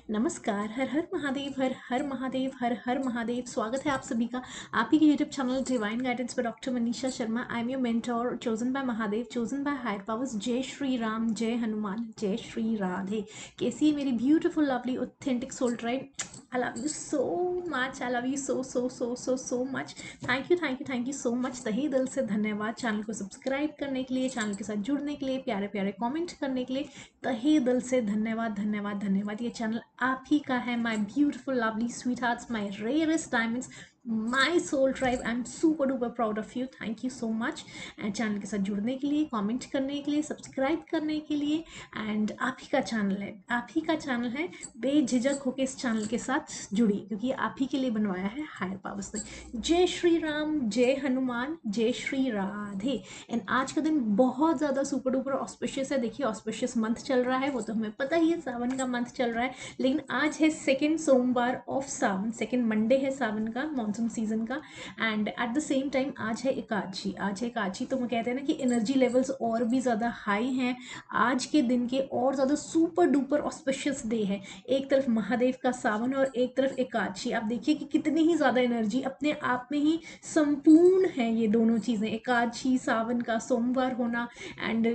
नमस्कार, हर हर महादेव, हर हर महादेव, हर हर महादेव। स्वागत है आप सभी का आप ही के YouTube channel Divine Guidance by doctor Manisha Sharma. I am your mentor, chosen by Mahadev, chosen by higher powers. जय श्री राम, जय हनुमान, जय श्री राधे। कैसी है मेरी beautiful lovely authentic soul tribe? I love you so much, I love you so much. Thank you so much. तहे दिल से धन्यवाद चैनल को सब्सक्राइब करने के लिए, चैनल के साथ जुड़ने के लिए, प्यारे प्यारे कमेंट करने के लिए। तहे दिल से धन्यवाद धन्यवाद धन्यवाद। ये चैनल आप ही का है, my beautiful lovely sweethearts, my rarest diamonds, my soul tribe. I am super duper proud of you. Thank you so much channel के साथ जुड़ने के लिए, कमेंट करने के लिए, सब्सक्राइब करने के लिए। एंड आप ही का चैनल है, आप ही का चैनल है। बेझिझक होकर इस चैनल के साथ जुड़ी, क्योंकि आप ही के लिए बनवाया है हायर पावर्स ने। जय श्री राम, जय हनुमान, जय श्री राधे। एंड आज का दिन बहुत ज़्यादा सुपर डुपर ऑस्पिशियस है। देखिए, ऑस्पिशियस मंथ चल रहा है, वो तो हमें पता ही है, सावन का मंथ चल रहा है। लेकिन आज है सेकेंड सोमवार ऑफ सावन, सेकेंड मंडे है सावन का, मानसून सीजन का। And at the same time आज है एकादशी। आज है एकादशी, तो हम कहते हैं ना कि एनर्जी लेवल्स और भी ज़्यादा हाई हैं आज के दिन के, और ज़्यादा सुपर डुपर ऑस्पिशियस डे है। एक तरफ महादेव का सावन और एक तरफ एकादशी। आप देखिए कि कितनी ही ज़्यादा एनर्जी अपने आप में ही संपूर्ण है ये दोनों चीज़ें, एकादशी, सावन का सोमवार होना एंड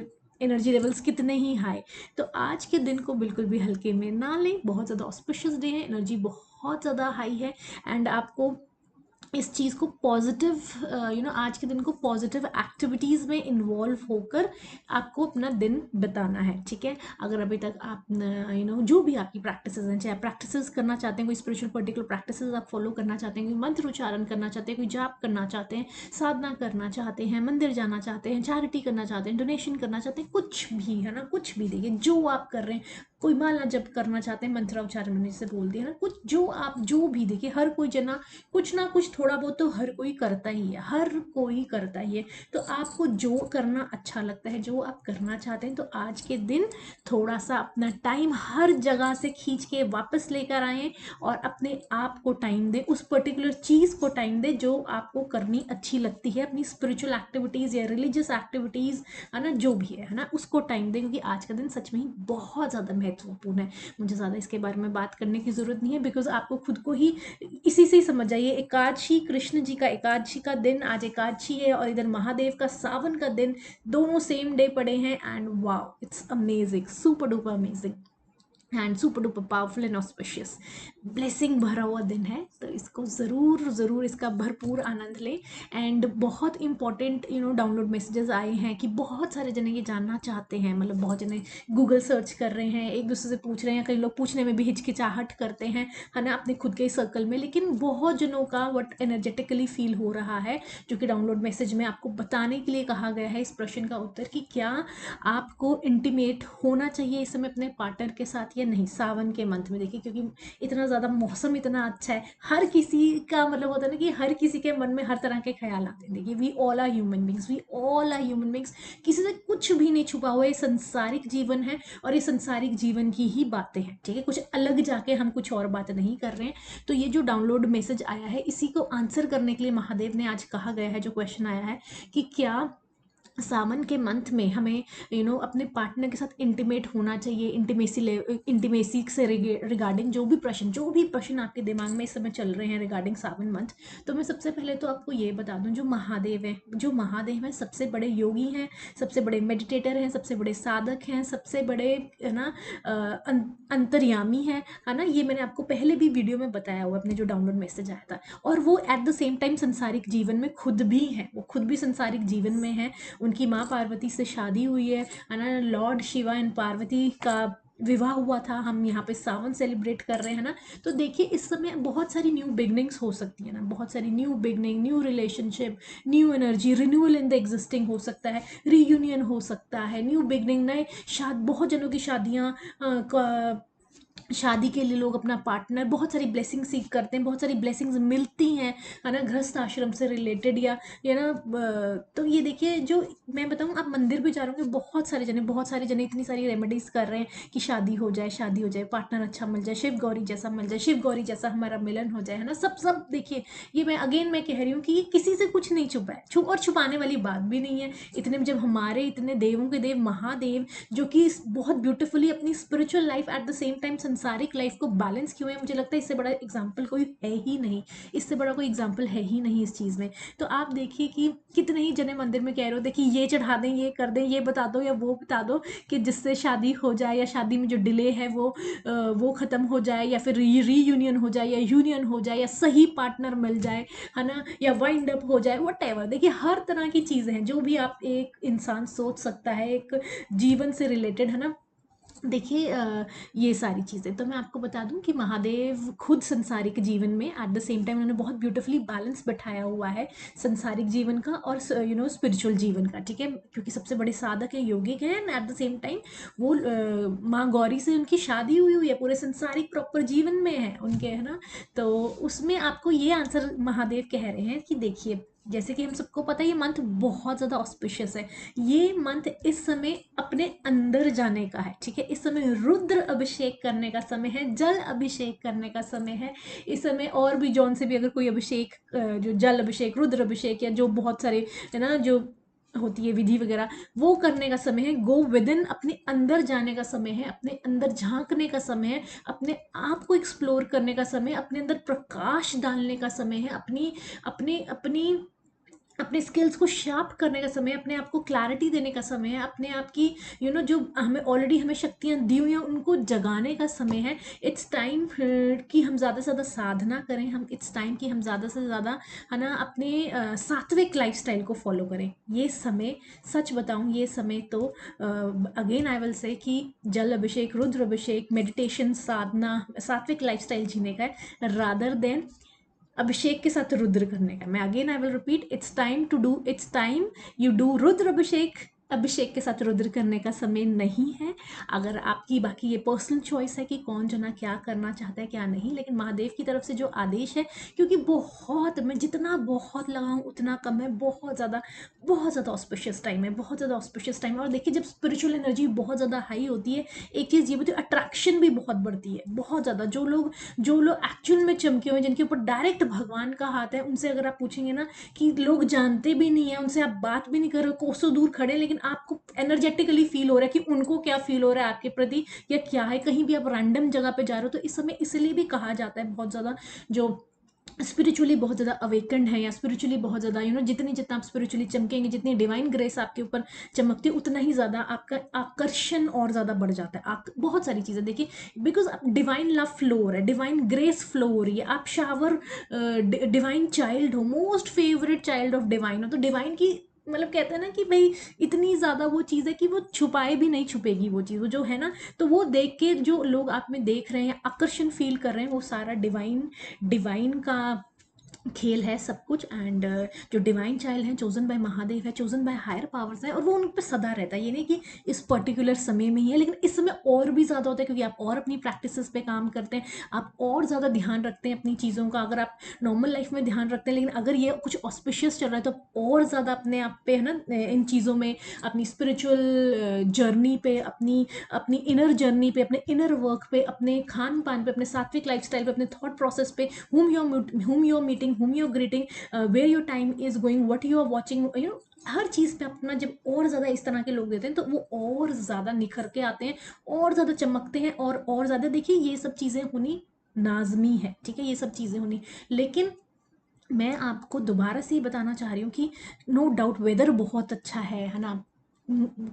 एनर्जी लेवल्स कितने ही हाई। तो आज के दिन को बिल्कुल भी हल्के में ना लें, बहुत ज़्यादा ऑस्पिशियस डे है, एनर्जी बहुत ज़्यादा हाई है। एंड आपको इस चीज़ को पॉजिटिव आज के दिन को पॉजिटिव एक्टिविटीज़ में इन्वॉल्व होकर आपको अपना दिन बिताना है। ठीक है, अगर अभी तक आप जो भी आपकी प्रैक्टिसेस हैं, चाहे प्रैक्टिसेस करना चाहते हैं, कोई स्पिरिचुअल पर्टिकुलर प्रैक्टिसेस आप फॉलो करना चाहते हैं, कोई मंत्र उच्चारण करना चाहते हैं, कोई जाप करना चाहते हैं, साधना करना चाहते हैं, मंदिर जाना चाहते हैं, चैरिटी करना चाहते हैं, डोनेशन करना चाहते हैं, कुछ भी है ना, कुछ भी देखिए जो आप कर रहे हैं, कोई माला जप करना चाहते हैं, मंत्र उच्चारण मैंने जैसे बोल दिया ना, कुछ जो भी देखिए, हर कोई जना कुछ ना कुछ थोड़ा बहुत तो हर कोई करता ही है, हर कोई करता ही है। तो आपको जो करना अच्छा लगता है, जो आप करना चाहते हैं, तो आज के दिन थोड़ा सा अपना टाइम हर जगह से खींच के वापस लेकर आए और अपने आप को टाइम दें, उस पर्टिकुलर चीज़ को टाइम दें जो आपको करनी अच्छी लगती है, अपनी स्पिरिचुअल एक्टिविटीज़ या रिलीजियस एक्टिविटीज़ है ना, जो भी है ना, उसको टाइम दें, क्योंकि आज का दिन सच में ही बहुत ज़्यादा महत्वपूर्ण है। मुझे ज़्यादा इसके बारे में बात करने की ज़रूरत नहीं है, बिकॉज आपको खुद को ही इसी से ही समझ जाइए। एकादशी, कृष्ण जी का एकादशी का दिन, आज एकादशी है, और इधर महादेव का सावन का दिन, दोनों सेम डे पड़े हैं। And wow, it's amazing, super duper amazing and super duper powerful and auspicious, blessing भरा हुआ दिन है। तो इसको ज़रूर ज़रूर इसका भरपूर आनंद लें। एंड बहुत इंपॉर्टेंट डाउनलोड मैसेजेस आए हैं कि बहुत सारे जने ये जानना चाहते हैं, मतलब बहुत जने गूगल सर्च कर रहे हैं, एक दूसरे से पूछ रहे हैं, कई लोग पूछने में भी हिचकिचाहट करते हैं, है ना, अपने खुद के सर्कल में। लेकिन बहुत जनों का वट एनर्जेटिकली फील हो रहा है, जो कि डाउनलोड मैसेज में आपको बताने के लिए कहा गया है, इस प्रश्न का उत्तर कि क्या आपको इंटीमेट होना चाहिए इस समय अपने पार्टनर के साथ या नहीं, सावन के मंथ में। देखिए, क्योंकि इतना ज़्यादा मौसम इतना अच्छा है, हर किसी का मतलब होता है ना कि हर किसी के मन में हर तरह के ख्याल आते हैं। देखिए, we all are human beings, we all are human beings, किसी से कुछ भी नहीं छुपा हुआ, ये संसारिक जीवन है और ये संसारिक जीवन की ही बातें हैं। ठीक है, कुछ अलग जाके हम कुछ और बातें नहीं कर रहे हैं। तो ये जो डाउनलोड मैसेज आया है, इसी को आंसर करने के लिए महादेव ने आज कहा गया है, जो क्वेश्चन आया है कि क्या सावन के मंथ में हमें अपने पार्टनर के साथ इंटीमेट होना चाहिए, इंटीमेसी से रिगार्डिंग जो भी प्रश्न आपके दिमाग में इस समय चल रहे हैं रिगार्डिंग सावन मंथ। तो मैं सबसे पहले तो आपको ये बता दूं, जो महादेव हैं सबसे बड़े योगी हैं, सबसे बड़े मेडिटेटर हैं, सबसे बड़े साधक हैं, सबसे बड़े है ना अंतर्यामी है ना। ये मैंने आपको पहले भी वीडियो में बताया हुआ, अपने जो डाउनलोड मैसेज आया था। और वो एट द सेम टाइम संसारिक जीवन में खुद भी है, वो खुद भी संसारिक जीवन में है। उनकी माँ पार्वती से शादी हुई है ना, लॉर्ड शिवा एंड पार्वती का विवाह हुआ था। हम यहाँ पे सावन सेलिब्रेट कर रहे हैं ना। तो देखिए, इस समय बहुत सारी न्यू बिगनिंग्स हो सकती है ना, बहुत सारी new beginning, new relationship, new energy, renewal in the existing हो सकता है, रीयूनियन हो सकता है, न्यू बिगनिंग, नए बहुत जनों की शादियाँ, शादी के लिए लोग अपना पार्टनर, बहुत सारी ब्लेसिंग सीख करते हैं, बहुत सारी ब्लेसिंग्स मिलती हैं, है ना, गृहस्थ आश्रम से रिलेटेड या ना। तो ये देखिए, जो मैं बताऊँ, आप मंदिर भी जा रहे होंगे, बहुत सारे जने इतनी सारी रेमेडीज कर रहे हैं कि शादी हो जाए, पार्टनर अच्छा मिल जाए, शिव गौरी जैसा मिल जाए, शिव गौरी जैसा हमारा मिलन हो जाए, है ना। सब देखिए, ये मैं कह रही हूँ कि ये किसी से कुछ नहीं छुपा है, और छुपाने वाली बात भी नहीं है। इतने जब हमारे इतने देवों के देव महादेव, जो कि बहुत ब्यूटीफुली अपनी spiritual life at the same time संसारिक लाइफ को बैलेंस किए हुए हैं, मुझे लगता है इससे बड़ा एग्जाम्पल कोई है ही नहीं, इससे बड़ा कोई एग्जाम्पल है ही नहीं इस चीज़ में। तो आप देखिए कि कितने ही जने मंदिर में कह रहे हो, देखिए ये चढ़ा दें, ये कर दें, ये बता दो या वो बता दो कि जिससे शादी हो जाए, या शादी में जो डिले है वो ख़त्म हो जाए, या फिर रीयूनियन हो जाए, या यूनियन हो जाए, या सही पार्टनर मिल जाए, है ना, या वाइंड अप हो जाए, वट देखिए हर तरह की चीज़ें हैं जो भी आप एक इंसान सोच सकता है एक जीवन से रिलेटेड, है ना। देखिए ये सारी चीज़ें तो मैं आपको बता दूं कि महादेव खुद संसारिक जीवन में एट द सेम टाइम उन्होंने बहुत ब्यूटीफुली बैलेंस बैठाया हुआ है संसारिक जीवन का और स्पिरिचुअल जीवन का, ठीक है, क्योंकि सबसे बड़े साधक है, योगिक है, and at the same time वो माँ गौरी से उनकी शादी हुई हुई है, पूरे संसारिक प्रॉपर जीवन में है उनके, है ना। तो उसमें आपको ये आंसर महादेव कह रहे हैं कि देखिए, जैसे कि हम सबको पता है ये मंथ बहुत ज़्यादा ऑस्पिशियस है, ये मंथ इस समय अपने अंदर जाने का है, ठीक है, इस समय रुद्र अभिषेक करने का समय है, जल अभिषेक करने का समय है इस समय, और भी जौन से भी अगर कोई अभिषेक जो जल अभिषेक, रुद्र अभिषेक, या जो बहुत सारे है ना जो होती है विधि वगैरह, वो करने का समय है। गो विदिन, अपने अंदर जाने का समय है, अपने अंदर झांकने का समय है, अपने आप को एक्सप्लोर करने का समय, अपने अंदर प्रकाश डालने का समय है, अपनी अपने अपनी अपने स्किल्स को शार्प करने का समय है, अपने आप को क्लैरिटी देने का समय है, अपने आप की जो हमें ऑलरेडी हमें शक्तियाँ दी हुई हैं उनको जगाने का समय है। इट्स टाइम कि हम ज़्यादा से ज़्यादा साधना करें, हम इट्स टाइम कि हम ज़्यादा से ज़्यादा, है ना, अपने सात्विक लाइफस्टाइल को फॉलो करें। ये समय, सच बताऊं, ये समय तो अगेन आई विल से कि जल अभिषेक, रुद्र अभिषेक, मेडिटेशन, साधना, सात्विक लाइफस्टाइल जीने का है, रादर देन अभिषेक के साथ रुद्र करने का। मैं again I will repeat, it's time you do Rudra abhishek, अभिषेक के साथ रुद्र करने का समय नहीं है। अगर आपकी बाकी ये पर्सनल चॉइस है कि कौन जना क्या करना चाहता है क्या नहीं, लेकिन महादेव की तरफ से जो आदेश है, क्योंकि बहुत, मैं जितना बहुत लगाऊं उतना कम है, बहुत ज़्यादा ऑस्पिशियस टाइम है, बहुत ज़्यादा ऑस्पिशियस टाइम है। और देखिए जब स्पिरिचुअल एनर्जी बहुत ज़्यादा हाई होती है, एक चीज़ ये होती है, अट्रैक्शन भी बहुत बढ़ती है, बहुत ज़्यादा। जो लोग एक्चुअल में चमके हुए, जिनके ऊपर डायरेक्ट भगवान का हाथ है, उनसे अगर आप पूछेंगे ना कि लोग जानते भी नहीं है, उनसे आप बात भी नहीं कर रहे, कोसों दूर खड़े, लेकिन आपको एनर्जेटिकली फील हो रहा है कि उनको क्या फील हो रहा है आपके प्रति, या क्या है। कहीं भी आप रैंडम जगह पे जा रहे हो तो इस समय इसलिए भी कहा जाता है बहुत ज़्यादा जो स्पिरिचुअली बहुत ज़्यादा अवेकन्ड है, या स्पिरिचुअली बहुत ज़्यादा जितना आप स्पिरिचुअली चमकेंगे, जितनी डिवाइन ग्रेस आपके ऊपर चमकती है, उतना ही ज़्यादा आपका आकर्षण और ज़्यादा बढ़ जाता है। आप बहुत सारी चीज़ें देखिए, बिकॉज डिवाइन लव फ्लो हो रहा है, डिवाइन ग्रेस फ्लो हो रही है, आप शावर डिवाइन चाइल्ड हो, most favourite child of divine हो, तो डिवाइन की मतलब कहते हैं ना कि भाई इतनी ज़्यादा वो चीज़ है कि वो छुपाए भी नहीं छुपेगी वो चीज़, वो जो है ना। तो वो देख के जो लोग आप में देख रहे हैं, आकर्षण फील कर रहे हैं, वो सारा डिवाइन डिवाइन का खेल है सब कुछ। एंड जो डिवाइन चाइल्ड है, चोजन बाय महादेव है, चोजन बाय हायर पावर्स है, और वो उन पर सदा रहता है। ये नहीं कि इस पर्टिकुलर समय में ही है, लेकिन इस समय और भी ज़्यादा होता है, क्योंकि आप और अपनी प्रैक्टिसेस पे काम करते हैं, आप और ज़्यादा ध्यान रखते हैं अपनी चीज़ों का। अगर आप नॉर्मल लाइफ में ध्यान रखते हैं, लेकिन अगर ये कुछ ऑस्पिशियस चल रहा है तो आप और ज़्यादा अपने आप पे, है ना, इन चीज़ों में, अपनी स्पिरिचुअल जर्नी पे, अपनी अपनी इनर जर्नी पे, अपने इनर वर्क पे, अपने खान पान पे, अपने सात्विक लाइफस्टाइल पे, अपने थॉट प्रोसेस पे, whom you're meeting, whom you're greeting, where your time is going, what you are watching, हर चीज़ पे अपना जब और ज़्यादा इस तरह के लोग देते हैं तो वो और ज़्यादा निखर के आते हैं, और ज़्यादा चमकते हैं, और ज़्यादा। देखिए ये सब चीज़ें होनी लाजमी है, ठीक है, ये सब चीज़ें होनी। लेकिन मैं आपको दोबारा से ही बताना चाह रही हूँ कि नो डाउट वेदर बहुत अच्छा है ना,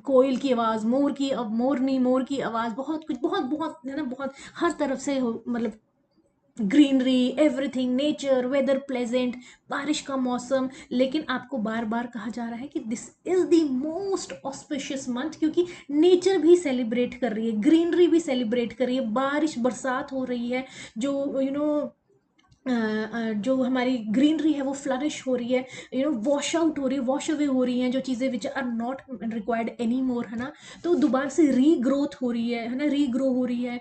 कोयल की आवाज़, मोर की आवाज़, बहुत कुछ, बहुत बहुत, है ना, बहुत हर तरफ से मतलब greenery, everything, nature, weather pleasant, बारिश का मौसम। लेकिन आपको बार बार कहा जा रहा है कि this is the most auspicious month, क्योंकि नेचर भी सेलिब्रेट कर रही है, ग्रीनरी भी सेलिब्रेट कर रही है, बारिश बरसात हो रही है, जो जो हमारी ग्रीनरी है वो फ्लरिश हो रही है, वॉश आउट हो रही है, वॉश अवे हो रही हैं जो चीज़ें which are not required any more, है ना। तो दोबारा से रीग्रोथ हो रही है ना, रीग्रो हो रही है।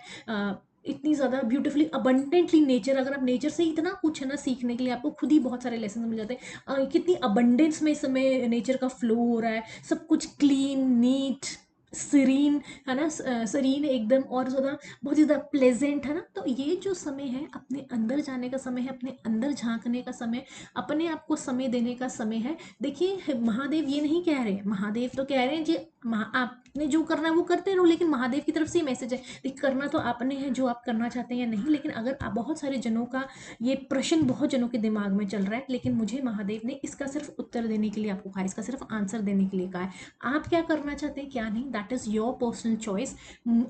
इतनी ज़्यादा ब्यूटीफुली अबंडेंटली नेचर, अगर आप नेचर से इतना कुछ है ना सीखने के लिए, आपको खुद ही बहुत सारे लेसन मिल जाते हैं। कितनी अबंडेंस में इस समय नेचर का फ्लो हो रहा है, सब कुछ क्लीन नीट, सीरीन, है ना, सीरीन एकदम, और ज़्यादा बहुत ज़्यादा प्लेजेंट, है ना। तो ये जो समय है अपने अंदर जाने का समय है, अपने अंदर झांकने का समय, अपने आप को समय देने का समय है। देखिए महादेव ये नहीं कह रहे, महादेव तो कह रहे हैं जी आपने जो करना है वो करते रहो, लेकिन महादेव की तरफ से ये मैसेज है देखिए करना तो आपने है जो आप करना चाहते हैं या नहीं। लेकिन अगर आप, बहुत सारे जनों का ये प्रश्न बहुत जनों के दिमाग में चल रहा है, लेकिन मुझे महादेव ने इसका सिर्फ उत्तर देने के लिए आपको कहा है, इसका सिर्फ आंसर देने के लिए कहा है। आप क्या करना चाहते हैं क्या नहीं, that is your personal choice.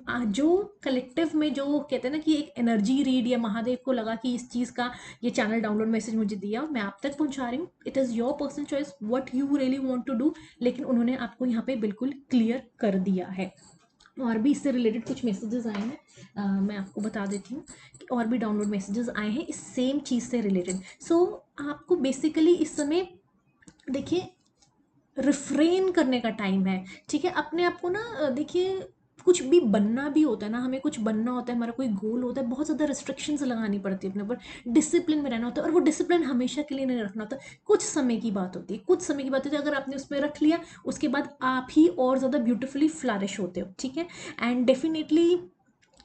जो कलेक्टिव में जो कहते हैं ना कि एक एनर्जी रीड, या महादेव को लगा कि इस चीज का ये चैनल डाउनलोड मैसेज मुझे दिया, मैं आप तक पहुंचा रही हूँ। It is your personal choice what you really want to do, लेकिन उन्होंने आपको यहाँ पे बिल्कुल क्लियर कर दिया है। और भी इससे रिलेटेड कुछ मैसेजेस आए हैं, मैं आपको बता देती हूँ कि और भी डाउनलोड मैसेजेस आए हैं इस सेम चीज़ से रिलेटेड। सो आपको बेसिकली इस समय देखिए रिफ्रेन करने का टाइम है, ठीक है। अपने आप को ना देखिए कुछ भी बनना भी होता है ना, हमें कुछ बनना होता है, हमारा कोई गोल होता है, बहुत ज़्यादा रिस्ट्रिक्शंस लगानी पड़ती है अपने ऊपर, डिसिप्लिन में रहना होता है। और वो डिसिप्लिन हमेशा के लिए नहीं रखना होता, कुछ समय की बात होती है, कुछ समय की बात होती है। अगर आपने उसमें रख लिया उसके बाद आप ही और ज़्यादा ब्यूटिफुली फ्लरिश होते हो, ठीक है। And definitely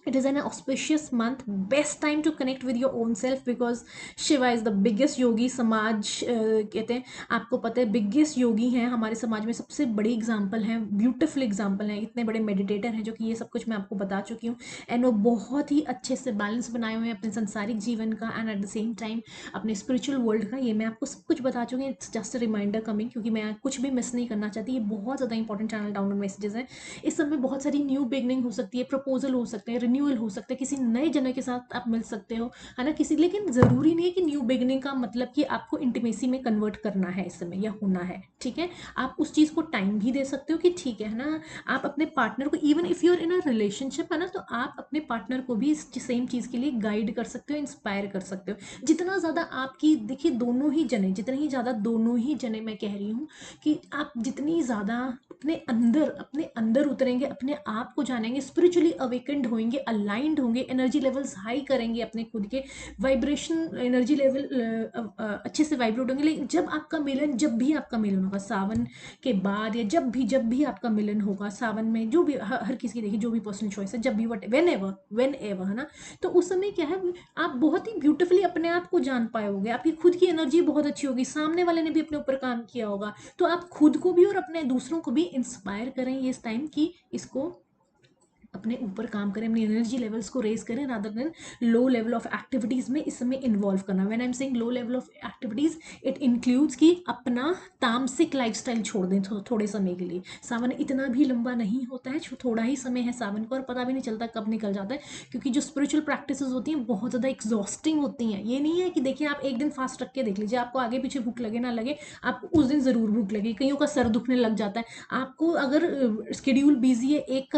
it is an auspicious month, best time to connect with your own self because Shiva is the biggest yogi. समाज कहते हैं, आपको पता है बिगेस्ट योगी हैं हमारे समाज में, सबसे बड़ी एग्जाम्पल हैं, ब्यूटीफुल एग्जाम्पल हैं, इतने बड़े मेडिटेटर हैं जो कि ये सब कुछ मैं आपको बता चुकी हूँ। एंड वो बहुत ही अच्छे से बैलेंस बनाए हुए हैं अपने संसारिक जीवन का and at the same time अपने स्पिरिचुअल वर्ल्ड का। ये मैं आपको सब कुछ बता चुकी हूँ, it's just a reminder coming, क्योंकि मैं कुछ भी मिस नहीं करना चाहती। ये बहुत ज़्यादा इंपॉर्टेंट चैनल डाउनलोड मैसेजेस हैं। इस समय बहुत सारी न्यू बिगनिंग हो सकती है, प्रपोजल हो सकते हैं, रिन्यूअल हो सकता है, किसी नए जने के साथ आप मिल सकते हो, है ना, किसी। लेकिन जरूरी नहीं है कि न्यू बिगनिंग का मतलब कि आपको इंटीमेसी में कन्वर्ट करना है इस समय या होना है, ठीक है। आप उस चीज को टाइम भी दे सकते हो कि ठीक है ना, आप अपने पार्टनर को, even if you are in a relationship, है ना, तो आप अपने पार्टनर को भी इस सेम चीज के लिए गाइड कर सकते हो, इंस्पायर कर सकते हो। जितना ज्यादा आपकी, देखिए दोनों ही जने, जितने ही ज्यादा दोनों ही जने, मैं कह रही हूँ कि आप जितनी ज्यादा अपने अंदर उतरेंगे, अपने आप को जानेंगे, स्पिरिचुअली अवेकेंड होंगे, अलाइंड होंगे, एनर्जी लेवल्स हाई करेंगे, अपने खुद के वाइब्रेशन एनर्जी लेवल अच्छे से वाइब्रेट होंगे। लेकिन जब भी आपका मिलन होगा सावन के बाद, या जब भी आपका मिलन होगा सावन में, जो भी हर किसी की देखिए जो भी पर्सनल चॉइस है, जब भी वेन एवर, है ना, तो उस समय क्या है, आप बहुत ही ब्यूटीफुली अपने आप को जान पाए होगे, आपकी खुद की एनर्जी बहुत अच्छी होगी, सामने वाले ने भी अपने ऊपर काम किया होगा। तो आप खुद को भी और अपने दूसरों को भी इंस्पायर करें ये इस टाइम की, इसको अपने ऊपर काम करें, अपनी एनर्जी लेवल्स को रेज करें, rather than low level of activities में इस समय इन्वॉल्व करना। When I am saying low level of activities, it includes कि अपना तामसिक लाइफस्टाइल छोड़ दें थोड़े समय के लिए। सावन इतना भी लंबा नहीं होता है, थोड़ा ही समय है सावन का, और पता भी नहीं चलता कब निकल जाता है, क्योंकि जो स्पिरिचुअल प्रैक्टिसेस होती हैं बहुत ज़्यादा एग्जॉस्टिंग होती हैं। ये नहीं है कि देखिए आप एक दिन फास्ट रख के देख लीजिए, आपको आगे पीछे भूख लगे ना लगे, आपको उस दिन ज़रूर भूख लगे। कईयों का सर दुखने लग जाता है, आपको अगर शेड्यूल बिजी है, एक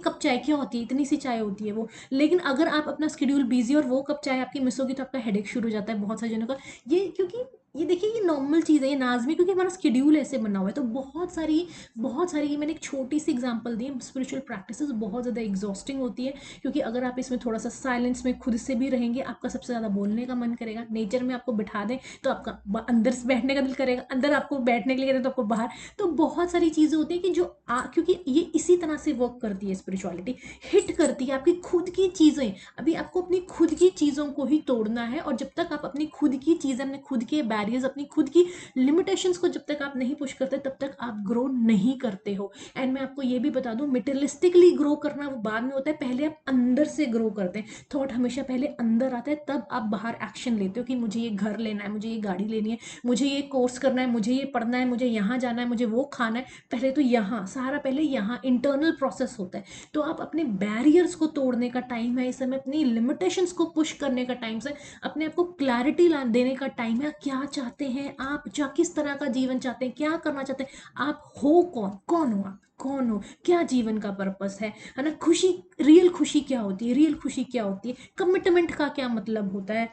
कप चाय क्या होती है, इतनी सी चाय होती है वो, लेकिन अगर आप अपना शेड्यूल बिजी और वो कप चाय आपकी मिस होगी तो आपका हेडेक शुरू हो जाता है बहुत सारे जनों का। ये क्योंकि ये देखिए ये नॉर्मल चीज़ है, ये नाजमी, क्योंकि हमारा शेड्यूल ऐसे बना हुआ है। तो बहुत सारी ये मैंने एक छोटी सी एग्जांपल दी, स्पिरिचुअल प्रैक्टिसेस बहुत ज़्यादा एग्जॉस्टिंग होती है, क्योंकि अगर आप इसमें थोड़ा सा साइलेंस में खुद से भी रहेंगे, आपका सबसे ज़्यादा बोलने का मन करेगा। नेचर में आपको बिठा दें तो आपका अंदर से बैठने का दिल करेगा, अंदर आपको बैठने के लिए करें तो आपको बाहर। तो बहुत सारी चीज़ें होती हैं कि जो क्योंकि ये इसी तरह से वर्क करती है, स्पिरिचुअलिटी हिट करती है आपकी खुद की चीज़ें। अभी आपको अपनी खुद की चीज़ों को ही तोड़ना है, और जब तक आप अपनी खुद की चीज़ें, अपने खुद के बैरियर्स, अपनी खुद की लिमिटेशंस को जब तक आप नहीं पुश करते, तब तक आप ग्रो नहीं करते हो। एंड मैं आपको ये भी बता दूं, मटेरियलिस्टिकली ग्रो करना वो बाद में होता है, पहले आप अंदर से ग्रो करते हैं। थॉट हमेशा पहले अंदर आता है, तब आप बाहर एक्शन लेते हो कि मुझे ये घर लेना है, मुझे ये गाड़ी लेनी है, मुझे ये कोर्स करना है, मुझे ये पढ़ना है, मुझे यहाँ जाना है, मुझे वो खाना है। पहले तो यहाँ सारा, पहले यहाँ इंटरनल प्रोसेस होता है। तो आप अपने बैरियर्स को तोड़ने का टाइम है इस समय, अपनी लिमिटेशंस को पुश करने का टाइम है, अपने आप को क्लैरिटी देने का टाइम है। क्या चाहते हैं आप, किस तरह का जीवन चाहते हैं, क्या करना चाहते हैं आप, हो कौन हो आप, कौन हो, क्या जीवन का पर्पस है ना। खुशी, रियल खुशी क्या होती है, रियल खुशी क्या होती है, कमिटमेंट का क्या मतलब होता है,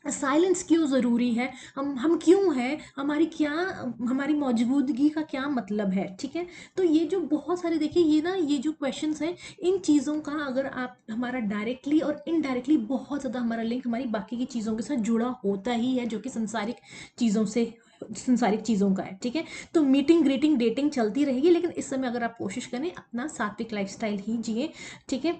साइलेंस क्यों ज़रूरी है, हम क्यों हैं, हमारी मौजूदगी का क्या मतलब है, ठीक है। तो ये जो बहुत सारे देखिए ये जो क्वेश्चंस हैं, इन चीज़ों का अगर आप, हमारा डायरेक्टली और इनडायरेक्टली बहुत ज़्यादा हमारा लिंक हमारी बाकी की चीज़ों के साथ जुड़ा होता ही है, जो कि संसारिक चीज़ों से संसारिक चीज़ों का है, ठीक है। तो मीटिंग ग्रीटिंग डेटिंग चलती रहेगी, लेकिन इस समय अगर आप कोशिश करें अपना सात्विक लाइफस्टाइल ही जिए, ठीक है।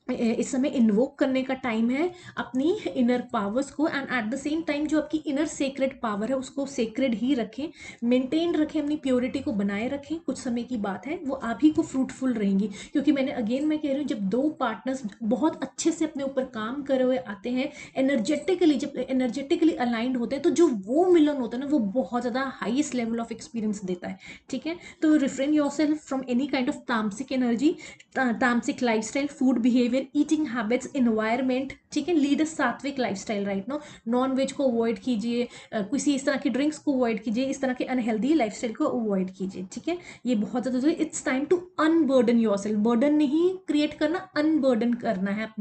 इस समय इन्वोक करने का टाइम है अपनी इनर पावर्स को, and at the same time जो आपकी इनर सेक्रेड पावर है उसको सेक्रेड ही रखें, मेंटेन रखें, अपनी प्योरिटी को बनाए रखें। कुछ समय की बात है, वो आप ही को फ्रूटफुल रहेंगी, क्योंकि मैं कह रही हूँ, जब दो पार्टनर्स बहुत अच्छे से अपने ऊपर काम करे हुए आते हैं, एनर्जेटिकली जब एनर्जेटिकली अलाइंड होते हैं, तो जो वो मिलन होता है ना, वो बहुत ज़्यादा हाईएस्ट लेवल ऑफ एक्सपीरियंस देता है, ठीक है। तो refrain yourself from any kind of tamasic energy, tamasic lifestyle, food behaviour, eating habits, environment, ठीक है। Lead a sattvic lifestyle right now, non veg को अवॉइड कीजिए, किसी इस तरह की ड्रिंक्स को अवॉइड कीजिए, इस तरह के अनहेल्दी लाइफस्टाइल को अवॉइड कीजिए, ठीक है। ये बहुत ज़्यादा जरूरी। It's time to unburden yourself, burden नहीं क्रिएट करना, अनबर्डन करना है अपने